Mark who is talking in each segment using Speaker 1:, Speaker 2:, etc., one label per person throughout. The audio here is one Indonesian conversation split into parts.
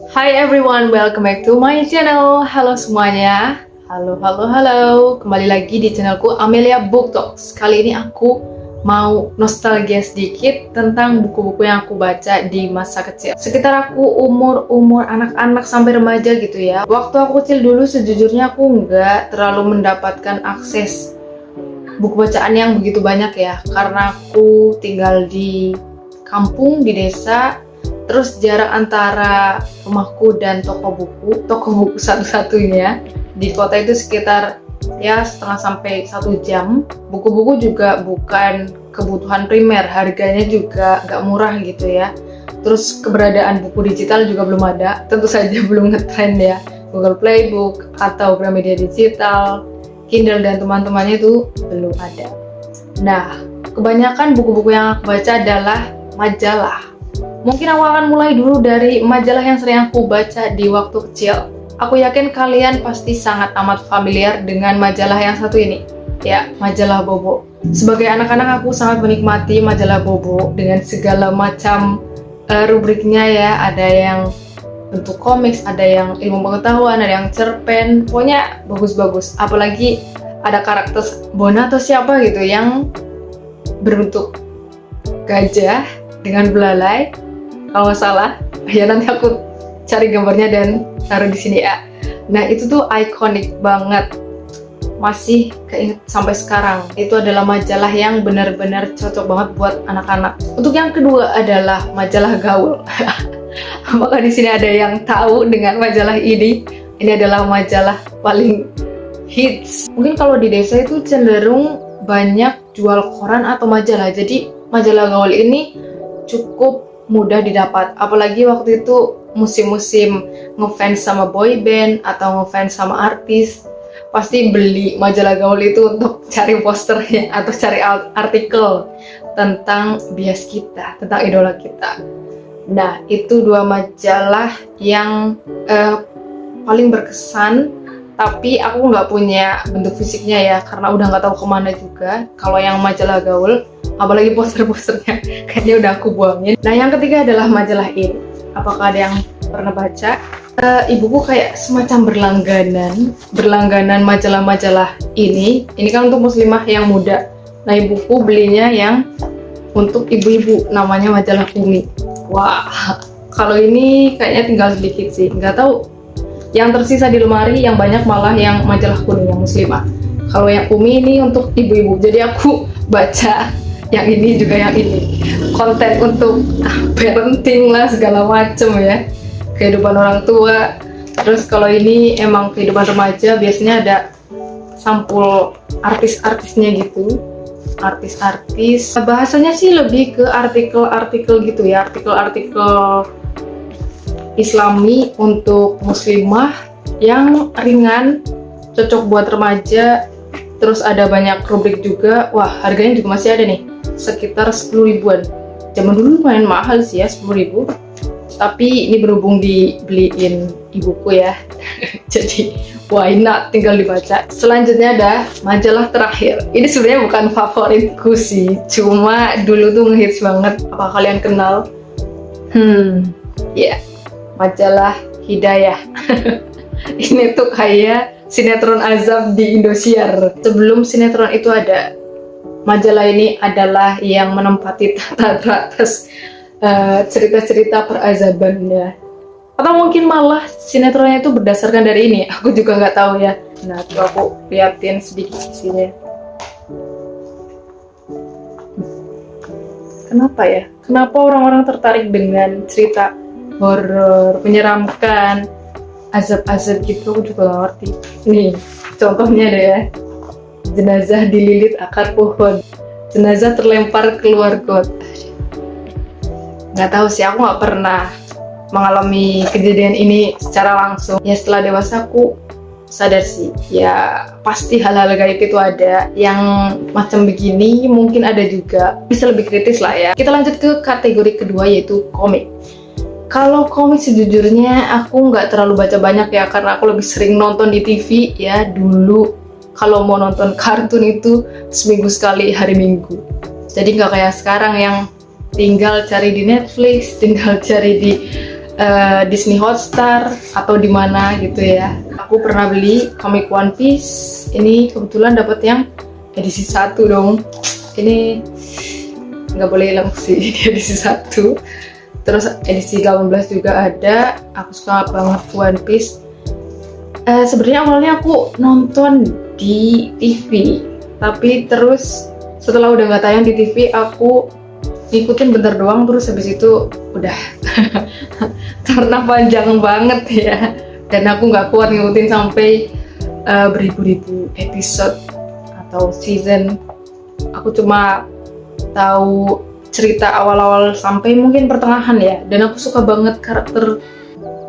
Speaker 1: Hi everyone, welcome back to my channel. Halo semuanya. Halo. Kembali lagi di channelku Amelia Book Talks. Kali ini aku mau nostalgia sedikit tentang buku-buku yang aku baca di masa kecil. Sekitar aku umur anak-anak sampai remaja gitu ya. Waktu aku kecil dulu sejujurnya aku nggak terlalu mendapatkan akses buku bacaan yang begitu banyak ya. Karena aku tinggal di kampung, di desa. Terus jarak antara rumahku dan toko buku satu-satunya di kota itu sekitar ya setengah sampai 1 jam. Buku-buku juga bukan kebutuhan primer, harganya juga gak murah gitu ya. Terus keberadaan buku digital juga belum ada, tentu saja belum ngetrend ya. Google Playbook atau Gramedia Digital, Kindle dan teman-temannya itu belum ada. Nah, kebanyakan buku-buku yang aku baca adalah majalah. Mungkin aku akan mulai dulu dari majalah yang sering aku baca di waktu kecil. Aku yakin kalian pasti sangat amat familiar dengan majalah yang satu ini, ya, majalah Bobo. Sebagai anak-anak aku sangat menikmati majalah Bobo dengan segala macam rubriknya ya. Ada yang bentuk komik, ada yang ilmu pengetahuan, ada yang cerpen, pokoknya bagus-bagus. Apalagi ada karakter Bona atau siapa gitu yang berbentuk gajah dengan belalai. Kalau nggak salah, ya nanti aku cari gambarnya dan taruh di sini ya. Nah itu tuh ikonik banget, masih keinget sampai sekarang. Itu adalah majalah yang benar-benar cocok banget buat anak-anak. Untuk yang kedua adalah majalah gaul. Apakah di sini ada yang tahu dengan majalah ini? Ini adalah majalah paling hits. Mungkin kalau di desa itu cenderung banyak jual koran atau majalah. Jadi majalah gaul ini cukup mudah didapat, apalagi waktu itu musim-musim ngefans sama boy band atau ngefans sama artis, pasti beli majalah gaul itu untuk cari posternya atau cari artikel tentang bias kita, tentang idola kita. Nah, itu dua majalah yang paling berkesan, tapi aku nggak punya bentuk fisiknya ya, karena udah nggak tahu kemana juga. Kalau yang majalah gaul, apalagi poster-posternya, kayaknya udah aku buangin. Nah, yang ketiga adalah majalah ini. Apakah ada yang pernah baca? Ibuku kayak semacam berlangganan majalah-majalah ini. Ini kan untuk muslimah yang muda. Nah, ibuku belinya yang untuk ibu-ibu, namanya majalah Umi. Wah, kalau ini kayaknya tinggal sedikit sih. Nggak tahu. Yang tersisa di lemari yang banyak malah yang majalah kuning yang muslimah. Kalau yang Umi ini untuk ibu-ibu. Jadi aku baca yang ini juga yang ini, konten untuk parenting lah segala macem ya, kehidupan orang tua. Terus kalau ini emang kehidupan remaja, biasanya ada sampul artis-artisnya gitu, artis-artis. Bahasanya sih lebih ke artikel-artikel gitu ya, artikel-artikel Islami untuk muslimah yang ringan, cocok buat remaja. Terus ada banyak rubrik juga. Wah, harganya juga masih ada nih, sekitar 10 ribuan. Zaman dulu lumayan mahal sih ya, 10 ribu. Tapi ini berhubung dibeliin ibuku ya, jadi why not, tinggal dibaca. Selanjutnya ada majalah terakhir. Ini sebenarnya bukan favoritku sih, cuma dulu tuh ngehits banget. Apa kalian kenal? Ya, majalah Hidayah. Ini tuh kayak sinetron azab di Indosiar. Sebelum sinetron itu ada, majalah ini adalah yang menempati teratas cerita-cerita perazabannya. Atau mungkin malah sinetronnya itu berdasarkan dari ini, aku juga nggak tahu ya. Nah, coba aku liatin sedikit di sini. Kenapa ya? Kenapa orang-orang tertarik dengan cerita horor, menyeramkan, azab-azab gitu? Aku juga gak ngerti. Nih, contohnya deh ya. Jenazah dililit akar pohon, jenazah terlempar keluar got. Nggak tahu sih, aku nggak pernah mengalami kejadian ini secara langsung. Ya setelah dewasa aku sadar sih, ya pasti hal-hal gaib itu ada. Yang macam begini mungkin ada juga, bisa lebih kritis lah ya. Kita lanjut ke kategori kedua, yaitu komik. Kalau komik sejujurnya aku nggak terlalu baca banyak ya, karena aku lebih sering nonton di TV ya. Dulu kalau mau nonton kartun itu seminggu sekali, hari Minggu. Jadi nggak kayak sekarang yang tinggal cari di Netflix, tinggal cari di Disney Hotstar atau di mana gitu ya. Aku pernah beli komik One Piece. Ini kebetulan dapat yang edisi 1 dong. Ini nggak boleh hilang sih di edisi 1. Terus edisi 18 juga ada. Aku suka banget One Piece. Sebenarnya awalnya aku nonton di TV, tapi terus setelah udah nggak tayang di TV, aku ngikutin bentar doang, terus habis itu udah karena panjang banget ya, dan aku nggak kuat ngikutin sampai beribu-ribu episode atau season. Aku cuma tahu cerita awal-awal sampai mungkin pertengahan ya, dan aku suka banget karakter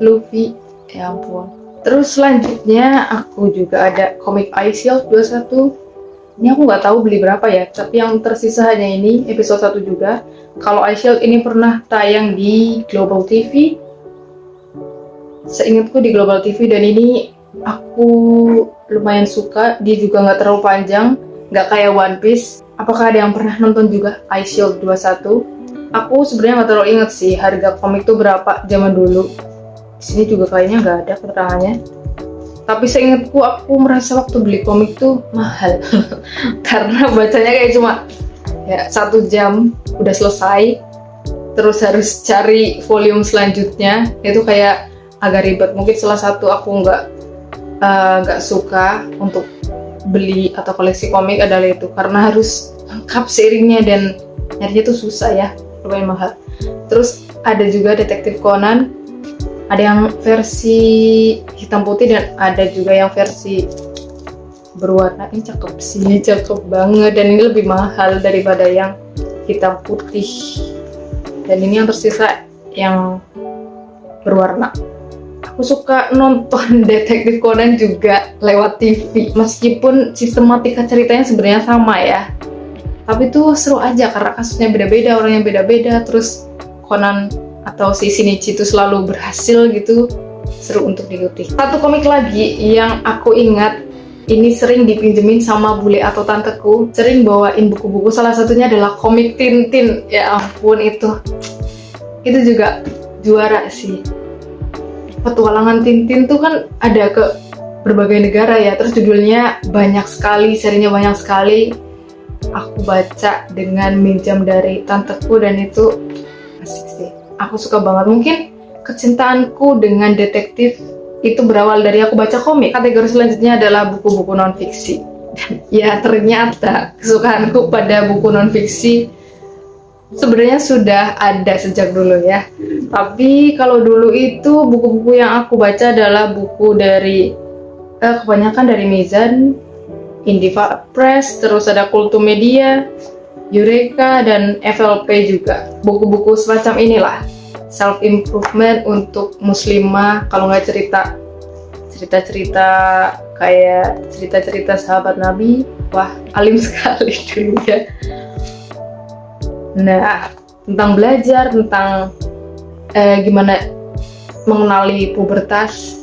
Speaker 1: Luffy, ya ampun. Terus selanjutnya aku juga ada komik iShield 21. Ini aku nggak tahu beli berapa ya, tapi yang tersisa hanya ini, episode 1 juga. Kalau iShield ini pernah tayang di Global TV, seingatku di Global TV, dan ini aku lumayan suka. Dia juga nggak terlalu panjang, nggak kayak One Piece. Apakah ada yang pernah nonton juga iShield 21? Aku sebenarnya nggak terlalu ingat sih harga komik tuh berapa zaman dulu. Di sini juga kayaknya nggak ada keterangannya. Tapi seingatku aku merasa waktu beli komik tuh mahal karena bacanya kayak cuma ya 1 jam udah selesai, terus harus cari volume selanjutnya. Itu kayak agak ribet. Mungkin salah satu aku nggak suka untuk beli atau koleksi komik adalah itu, karena harus lengkap serinya dan nyarinya tuh susah ya, lumayan mahal. Terus ada juga Detektif Conan. Ada yang versi hitam putih dan ada juga yang versi berwarna. Ini cakep sih, cakep banget, dan ini lebih mahal daripada yang hitam putih. Dan ini yang tersisa yang berwarna. Aku suka nonton Detektif Conan juga lewat TV, meskipun sistematika ceritanya sebenarnya sama ya, tapi tuh seru aja karena kasusnya beda-beda, orangnya beda-beda, terus Conan atau si Shinichi itu selalu berhasil gitu, seru untuk diikuti. Satu komik lagi yang aku ingat, ini sering dipinjemin sama bule atau tanteku, sering bawain buku-buku, salah satunya adalah komik Tintin. Ya ampun, itu juga juara sih. Petualangan Tintin tuh kan ada ke berbagai negara ya, terus judulnya banyak sekali, serinya banyak sekali. Aku baca dengan minjam dari tanteku dan itu asik sih. Aku suka banget. Mungkin kecintaanku dengan detektif itu berawal dari aku baca komik. Kategori selanjutnya adalah buku-buku non-fiksi. Ya ternyata kesukaanku pada buku non-fiksi sebenarnya sudah ada sejak dulu ya. Tapi kalau dulu itu buku-buku yang aku baca adalah buku dari kebanyakan dari Mizan, Indiva Press, terus ada Kultumedia, Eureka, dan FLP juga. Buku-buku semacam inilah, self improvement untuk muslimah. Kalau nggak cerita-cerita kayak cerita-cerita sahabat Nabi, wah alim sekali dulu ya. Nah, tentang belajar, tentang gimana mengenali pubertas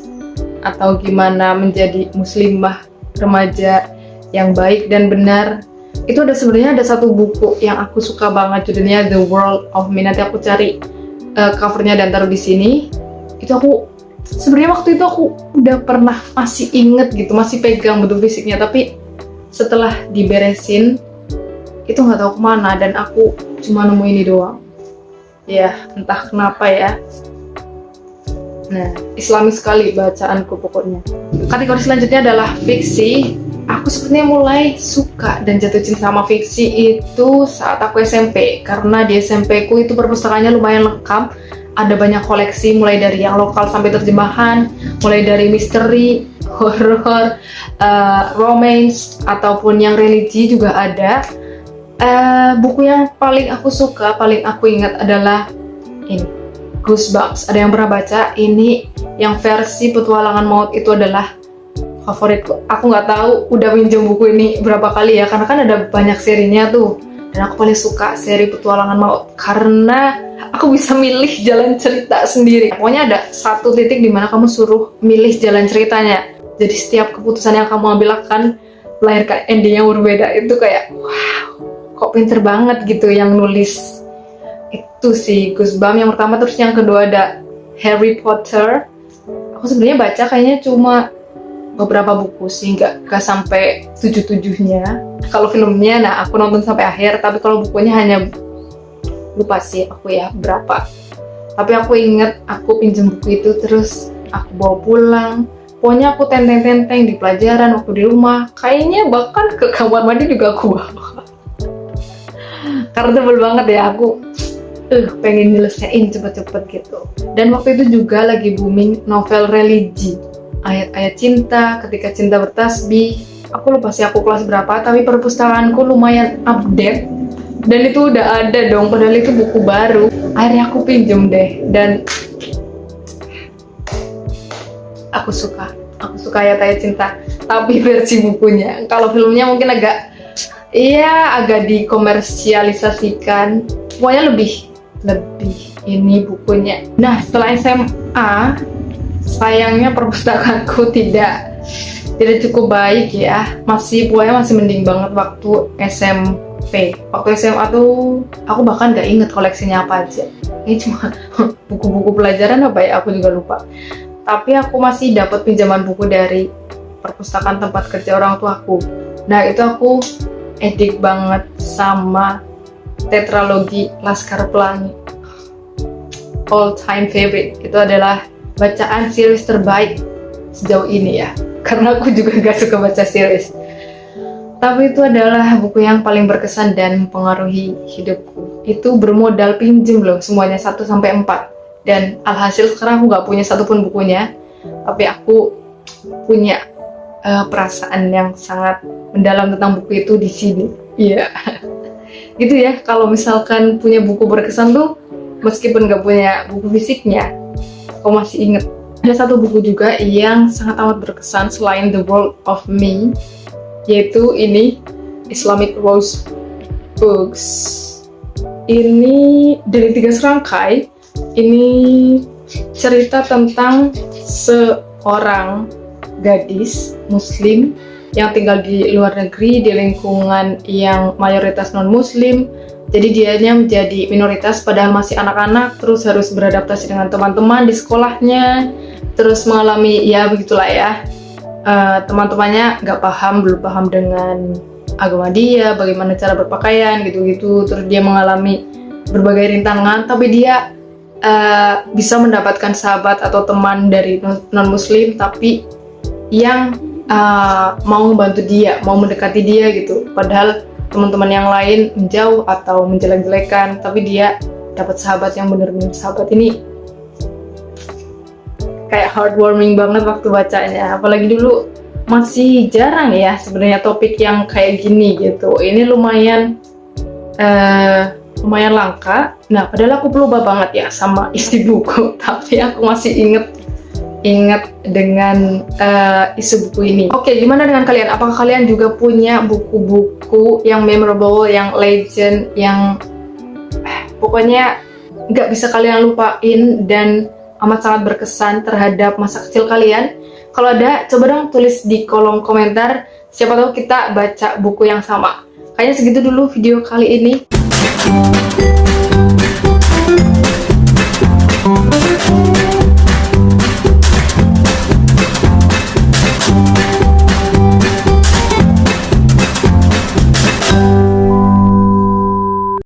Speaker 1: atau gimana menjadi muslimah remaja yang baik dan benar. Itu sebenarnya ada satu buku yang aku suka banget, judulnya The World of Me. Nanti aku cari covernya dan taruh di sini. Itu aku sebenarnya waktu itu aku udah pernah masih inget gitu, masih pegang bentuk fisiknya, tapi setelah diberesin itu nggak tahu kemana dan aku cuma nemu ini doang. Ya entah kenapa ya. Nah, Islami sekali bacaanku pokoknya. Kategori selanjutnya adalah fiksi. Aku sebenarnya mulai suka dan jatuh cinta sama fiksi itu saat aku SMP, karena di SMP ku itu perpustakaannya lumayan lengkap. Ada banyak koleksi, mulai dari yang lokal sampai terjemahan, mulai dari misteri, horror, romance, ataupun yang religi juga ada. Buku yang paling aku suka, paling aku ingat adalah ini, Goosebumps. Ada yang pernah baca? Ini yang versi petualangan maut, itu adalah favoritku. Aku nggak tahu udah minjem buku ini berapa kali ya, karena kan ada banyak serinya tuh, dan aku paling suka seri petualangan maut karena aku bisa milih jalan cerita sendiri. Pokoknya ada satu titik di mana kamu suruh milih jalan ceritanya, jadi setiap keputusan yang kamu ambil akan melahirkan ending yang berbeda. Itu kayak wow, kok pinter banget gitu yang nulis. Itu sih Goosebumps yang pertama. Terus yang kedua ada Harry Potter. Aku sebenarnya baca kayaknya cuma beberapa buku sih, nggak sampai 7-7-nya. Kalau filmnya, nah aku nonton sampai akhir, tapi kalau bukunya hanya lupa sih aku ya berapa. Tapi aku inget aku pinjam buku itu terus aku bawa pulang. Pokoknya aku tenteng-tenteng di pelajaran waktu di rumah. Kayaknya bahkan ke kamar mandi juga aku bawa. Karena tebel banget ya, aku pengen nyelesain cepet-cepet gitu. Dan waktu itu juga lagi booming novel religi, ayat-ayat cinta, ketika cinta bertasbih. Aku lupa sih aku kelas berapa, tapi perpustakaanku lumayan update. Dan itu udah ada dong, padahal itu buku baru. Akhirnya aku pinjem deh, dan aku suka ayat-ayat cinta, tapi versi bukunya. Kalau filmnya mungkin agak dikomersialisasikan. Pokoknya lebih ini bukunya. Nah, setelah SMA, sayangnya perpustakaanku tidak cukup baik ya. Pokoknya masih mending banget waktu SMP. Waktu SMA tuh aku bahkan gak inget koleksinya apa aja. Ini cuma buku-buku pelajaran apa ya, aku juga lupa. Tapi aku masih dapat pinjaman buku dari perpustakaan tempat kerja orang tuaku. Nah, itu aku edik banget sama tetralogi Laskar Pelangi. All time favorite. Itu adalah bacaan series terbaik sejauh ini ya. Karena aku juga gak suka baca series. Tapi itu adalah buku yang paling berkesan dan mempengaruhi hidupku. Itu bermodal pinjem loh, semuanya 1-4. Dan alhasil sekarang aku gak punya satupun bukunya, tapi aku punya perasaan yang sangat mendalam tentang buku itu di sini. Iya. Gitu ya, kalau misalkan punya buku berkesan tuh, meskipun gak punya buku fisiknya, aku masih inget. Ada satu buku juga yang sangat amat berkesan selain The World of Me, yaitu ini, Islamic Rose Books. Ini dari 3 serangkai. Ini cerita tentang seorang gadis muslim yang tinggal di luar negeri di lingkungan yang mayoritas non-muslim. Jadi dianya menjadi minoritas padahal masih anak-anak, terus harus beradaptasi dengan teman-teman di sekolahnya, terus mengalami ya begitulah ya, teman-temannya belum paham dengan agama dia, bagaimana cara berpakaian gitu-gitu. Terus dia mengalami berbagai rintangan, tapi dia bisa mendapatkan sahabat atau teman dari non-muslim tapi yang mau membantu dia, mau mendekati dia gitu. Padahal teman-teman yang lain menjauh atau menjelek-jelekan, tapi dia dapat sahabat yang benar-benar sahabat. Ini kayak heartwarming banget waktu bacanya. Apalagi dulu masih jarang ya sebenarnya topik yang kayak gini gitu. Ini lumayan langka. Nah, padahal aku lupa banget ya sama isi buku, tapi aku masih inget dengan isi buku ini. Oke, gimana dengan kalian? Apakah kalian juga punya buku-buku yang memorable, yang legend, yang pokoknya nggak bisa kalian lupain dan amat sangat berkesan terhadap masa kecil kalian? Kalau ada, coba dong tulis di kolom komentar. Siapa tahu kita baca buku yang sama. Kayaknya segitu dulu video kali ini.